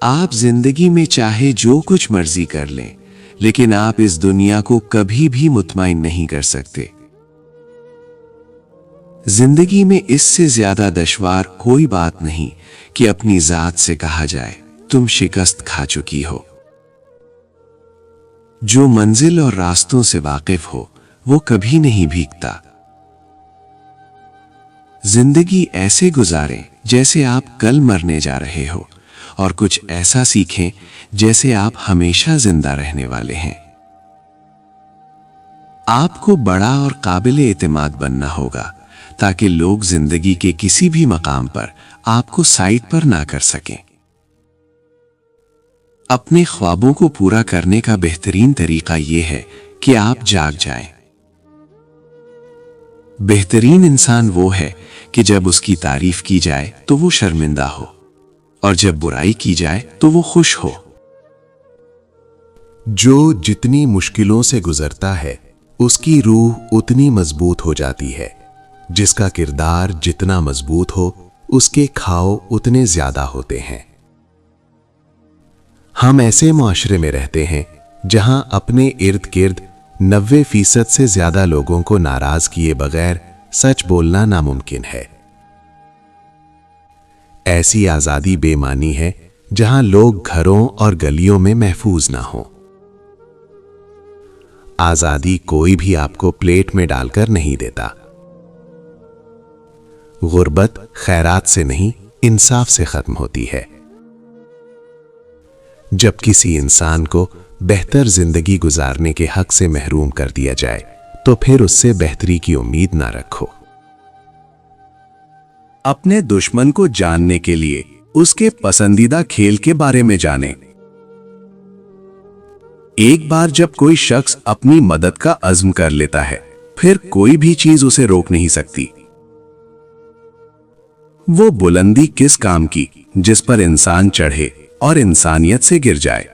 आप जिंदगी में चाहे जो कुछ मर्जी कर लें, लेकिन आप इस दुनिया को कभी भी मुतमईन नहीं कर सकते। जिंदगी में इससे ज्यादा दुश्वार कोई बात नहीं कि अपनी जात से कहा जाए तुम शिकस्त खा चुकी हो। जो मंजिल और रास्तों से वाकिफ हो वो कभी नहीं भीगता। जिंदगी ऐसे गुजारें जैसे आप कल मरने जा रहे हो, और कुछ ऐसा सीखें जैसे आप हमेशा जिंदा रहने वाले हैं। आपको बड़ा और काबिल एतमाद बनना होगा ताकि लोग जिंदगी के किसी भी मकाम पर आपको साइड पर ना कर सकें। अपने ख्वाबों को पूरा करने का बेहतरीन तरीका यह है कि आप जाग जाएं। बेहतरीन इंसान वो है कि जब उसकी तारीफ की जाए तो वो शर्मिंदा हो, और जब बुराई की जाए तो वो खुश हो। जो जितनी मुश्किलों से गुजरता है उसकी रूह उतनी मजबूत हो जाती है। जिसका किरदार जितना मजबूत हो उसके खाओ उतने ज्यादा होते हैं। हम ऐसे मुआशरे में रहते हैं जहां अपने इर्द गिर्द 90% से ज्यादा लोगों को नाराज किए बगैर सच बोलना नामुमकिन है। ऐसी आजादी बेमानी है जहां लोग घरों और गलियों में महफूज ना हो। आजादी कोई भी आपको प्लेट में डालकर नहीं देता। गुर्बत खैरात से नहीं, इंसाफ से खत्म होती है। जब किसी इंसान को बेहतर जिंदगी गुजारने के हक से महरूम कर दिया जाए तो फिर उससे बेहतरी की उम्मीद ना रखो। अपने दुश्मन को जानने के लिए उसके पसंदीदा खेल के बारे में जानें। एक बार जब कोई शख्स अपनी मदद का अज़्म कर लेता है, फिर कोई भी चीज उसे रोक नहीं सकती। वो बुलंदी किस काम की जिस पर इंसान चढ़े और इंसानियत से गिर जाए।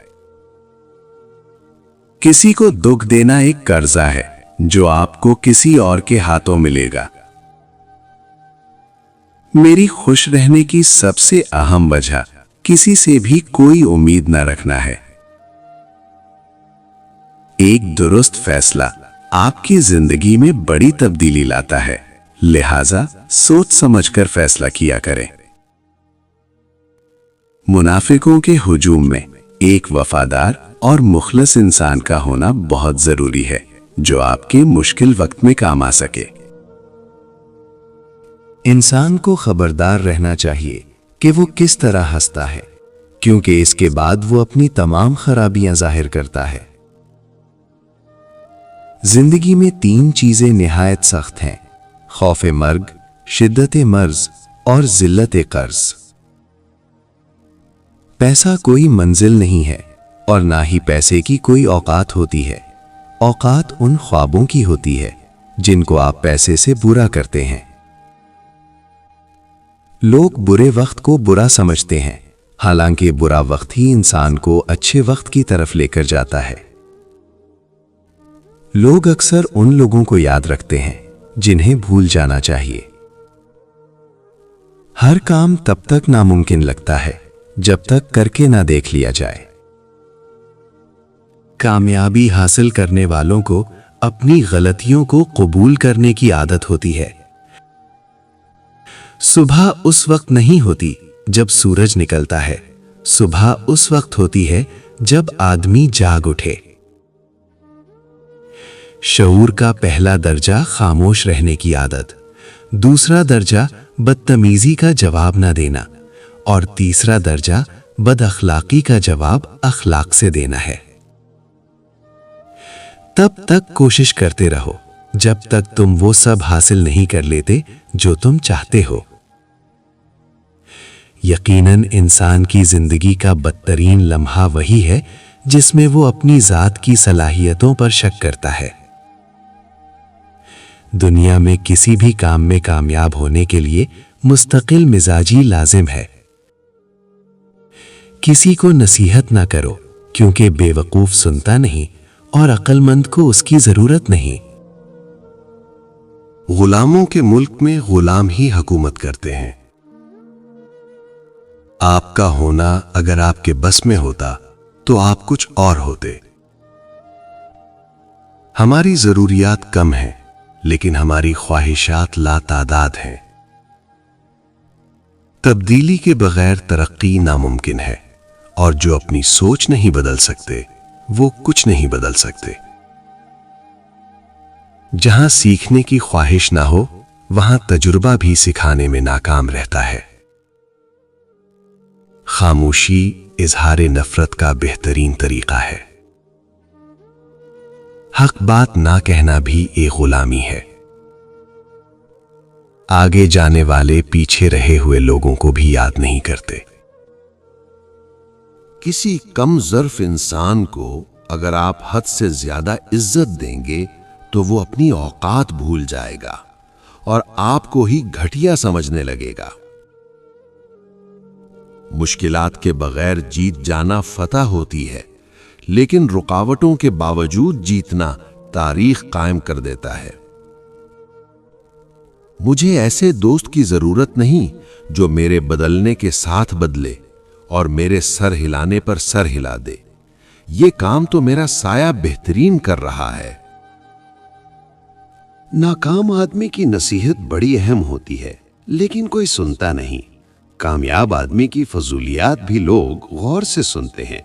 किसी को दुख देना एक कर्जा है जो आपको किसी और के हाथों मिलेगा। मेरी खुश रहने की सबसे अहम वजह किसी से भी कोई उम्मीद न रखना है। एक दुरुस्त फैसला आपकी जिंदगी में बड़ी तब्दीली लाता है, लिहाजा सोच समझकर फैसला किया करें। मुनाफिकों के हुजूम में एक वफादार और मुखलस इंसान का होना बहुत जरूरी है जो आपके मुश्किल वक्त में काम आ सके। इंसान को खबरदार रहना चाहिए कि वो किस तरह हंसता है, क्योंकि इसके बाद वो अपनी तमाम खराबियां जाहिर करता है। जिंदगी में 3 चीजें निहायत सख्त हैं: खौफ मर्ग, शिद्दत मर्ज और जिल्लत कर्ज। पैसा कोई मंजिल नहीं है और ना ही पैसे की कोई औकात होती है। औकात उन ख्वाबों की होती है जिनको आप पैसे से बुरा करते हैं। लोग बुरे वक्त को बुरा समझते हैं, हालांकि बुरा वक्त ही इंसान को अच्छे वक्त की तरफ लेकर जाता है। लोग अक्सर उन लोगों को याद रखते हैं जिन्हें भूल जाना चाहिए। हर काम तब तक नामुमकिन लगता है जब तक करके ना देख लिया जाए। कामयाबी हासिल करने वालों को अपनी गलतियों को कबूल करने की आदत होती है। सुबह उस वक्त नहीं होती जब सूरज निकलता है, सुबह उस वक्त होती है जब आदमी जाग उठे। शऊर का पहला दर्जा खामोश रहने की आदत, दूसरा दर्जा बदतमीजी का जवाब ना देना और तीसरा दर्जा बदअखलाकी का जवाब अखलाक से देना है। तब तक कोशिश करते रहो जब तक तुम वो सब हासिल नहीं कर लेते जो तुम चाहते हो। यकीनन इंसान की जिंदगी का बदतरीन लम्हा वही है जिसमें वो अपनी जात की सलाहियतों पर शक करता है। दुनिया में किसी भी काम में कामयाब होने के लिए मुस्तकिल मिजाजी लाजिम है। किसी को नसीहत ना करो, क्योंकि बेवकूफ सुनता नहीं और अक्लमंद को उसकी जरूरत नहीं। गुलामों के मुल्क में गुलाम ही हुकूमत करते हैं। آپ کا ہونا اگر آپ کے بس میں ہوتا تو آپ کچھ اور ہوتے۔ ہماری ضروریات کم ہیں لیکن ہماری خواہشات لا تعداد ہیں۔ تبدیلی کے بغیر ترقی ناممکن ہے، اور جو اپنی سوچ نہیں بدل سکتے وہ کچھ نہیں بدل سکتے۔ جہاں سیکھنے کی خواہش نہ ہو وہاں تجربہ بھی سکھانے میں ناکام رہتا ہے۔ خاموشی اظہار نفرت کا بہترین طریقہ ہے۔ حق بات نہ کہنا بھی ایک غلامی ہے۔ آگے جانے والے پیچھے رہے ہوئے لوگوں کو بھی یاد نہیں کرتے۔ کسی کم ظرف انسان کو اگر آپ حد سے زیادہ عزت دیں گے تو وہ اپنی اوقات بھول جائے گا اور آپ کو ہی گھٹیا سمجھنے لگے گا۔ مشکلات کے بغیر جیت جانا فتح ہوتی ہے، لیکن رکاوٹوں کے باوجود جیتنا تاریخ قائم کر دیتا ہے۔ مجھے ایسے دوست کی ضرورت نہیں جو میرے بدلنے کے ساتھ بدلے اور میرے سر ہلانے پر سر ہلا دے۔ یہ کام تو میرا سایہ بہترین کر رہا ہے۔ ناکام آدمی کی نصیحت بڑی اہم ہوتی ہے لیکن کوئی سنتا نہیں۔ کامیاب آدمی کی فضولیات بھی لوگ غور سے سنتے ہیں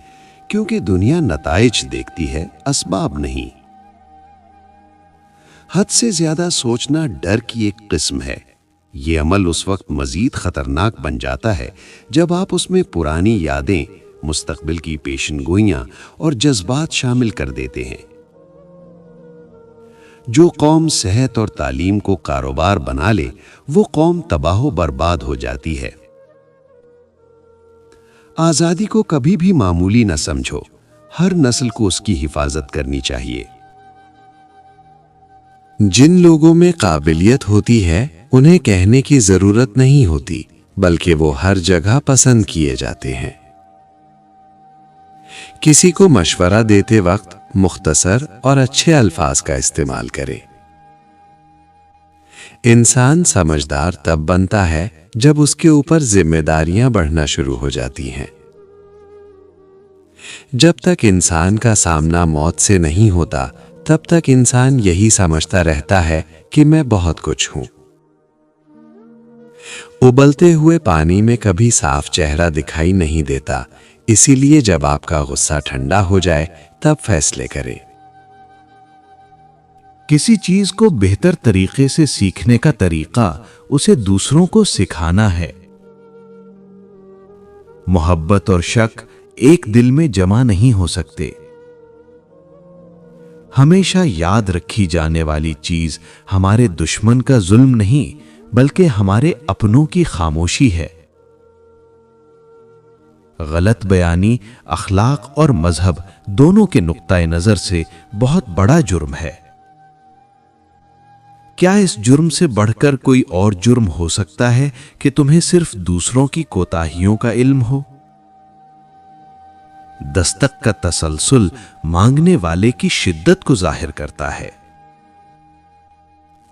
کیونکہ دنیا نتائج دیکھتی ہے، اسباب نہیں۔ حد سے زیادہ سوچنا ڈر کی ایک قسم ہے۔ یہ عمل اس وقت مزید خطرناک بن جاتا ہے جب آپ اس میں پرانی یادیں، مستقبل کی پیشن گوئیاں اور جذبات شامل کر دیتے ہیں۔ جو قوم صحت اور تعلیم کو کاروبار بنا لے وہ قوم تباہ و برباد ہو جاتی ہے۔ آزادی کو کبھی بھی معمولی نہ سمجھو، ہر نسل کو اس کی حفاظت کرنی چاہیے۔ جن لوگوں میں قابلیت ہوتی ہے انہیں کہنے کی ضرورت نہیں ہوتی، بلکہ وہ ہر جگہ پسند کیے جاتے ہیں۔ کسی کو مشورہ دیتے وقت مختصر اور اچھے الفاظ کا استعمال کرے۔ انسان سمجھدار تب بنتا ہے جب اس کے اوپر ذمہ داریاں بڑھنا شروع ہو جاتی ہیں۔ جب تک انسان کا سامنا موت سے نہیں ہوتا تب تک انسان یہی سمجھتا رہتا ہے کہ میں بہت کچھ ہوں۔ ابلتے ہوئے پانی میں کبھی صاف چہرہ دکھائی نہیں دیتا، اسی لیے جب آپ کا غصہ ٹھنڈا ہو جائے تب فیصلے کریں۔ کسی چیز کو بہتر طریقے سے سیکھنے کا طریقہ اسے دوسروں کو سکھانا ہے۔ محبت اور شک ایک دل میں جمع نہیں ہو سکتے۔ ہمیشہ یاد رکھی جانے والی چیز ہمارے دشمن کا ظلم نہیں بلکہ ہمارے اپنوں کی خاموشی ہے۔ غلط بیانی اخلاق اور مذہب دونوں کے نقطۂ نظر سے بہت بڑا جرم ہے۔ کیا اس جرم سے بڑھ کر کوئی اور جرم ہو سکتا ہے کہ تمہیں صرف دوسروں کی کوتاہیوں کا علم ہو؟ دستک کا تسلسل مانگنے والے کی شدت کو ظاہر کرتا ہے۔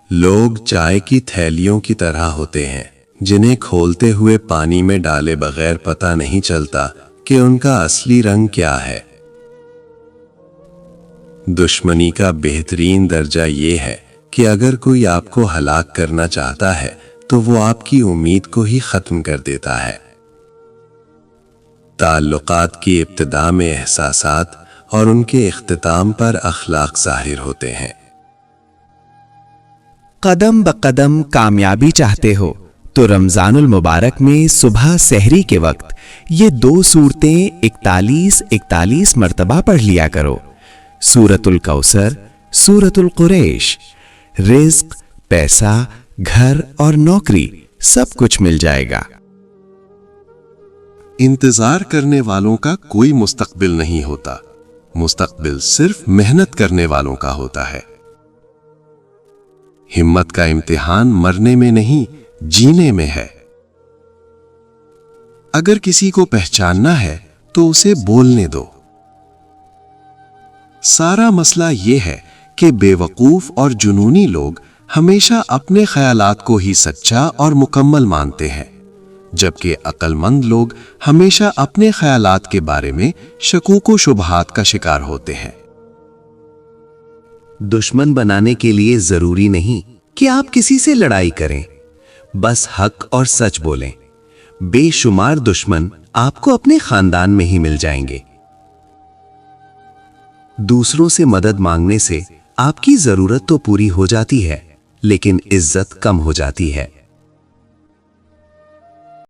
لوگ چائے کی تھیلیوں کی طرح ہوتے ہیں جنہیں کھولتے ہوئے پانی میں ڈالے بغیر پتہ نہیں چلتا کہ ان کا اصلی رنگ کیا ہے۔ دشمنی کا بہترین درجہ یہ ہے کہ اگر کوئی آپ کو ہلاک کرنا چاہتا ہے تو وہ آپ کی امید کو ہی ختم کر دیتا ہے۔ تعلقات کی ابتدا میں احساسات اور ان کے اختتام پر اخلاق ظاہر ہوتے ہیں۔ قدم بقدم کامیابی چاہتے ہو تو رمضان المبارک میں صبح سحری کے وقت یہ 2 سورتیں 41 مرتبہ پڑھ لیا کرو۔ سورۃ الکوثر، سورۃ القریش۔ رزق، پیسہ، گھر اور نوکری سب کچھ مل جائے گا۔ انتظار کرنے والوں کا کوئی مستقبل نہیں ہوتا، مستقبل صرف محنت کرنے والوں کا ہوتا ہے۔ ہمت کا امتحان مرنے میں نہیں جینے میں ہے۔ اگر کسی کو پہچاننا ہے تو اسے بولنے دو۔ سارا مسئلہ یہ ہے کہ بے وقوف اور جنونی لوگ ہمیشہ اپنے خیالات کو ہی سچا اور مکمل مانتے ہیں، जबकि अक्लमंद लोग हमेशा अपने ख्यालात के बारे में शकूक व शुबहात का शिकार होते हैं। दुश्मन बनाने के लिए जरूरी नहीं कि आप किसी से लड़ाई करें, बस हक और सच बोलें। बेशुमार दुश्मन आपको अपने खानदान में ही मिल जाएंगे। दूसरों से मदद मांगने से आपकी जरूरत तो पूरी हो जाती है, लेकिन इज्जत कम हो जाती है।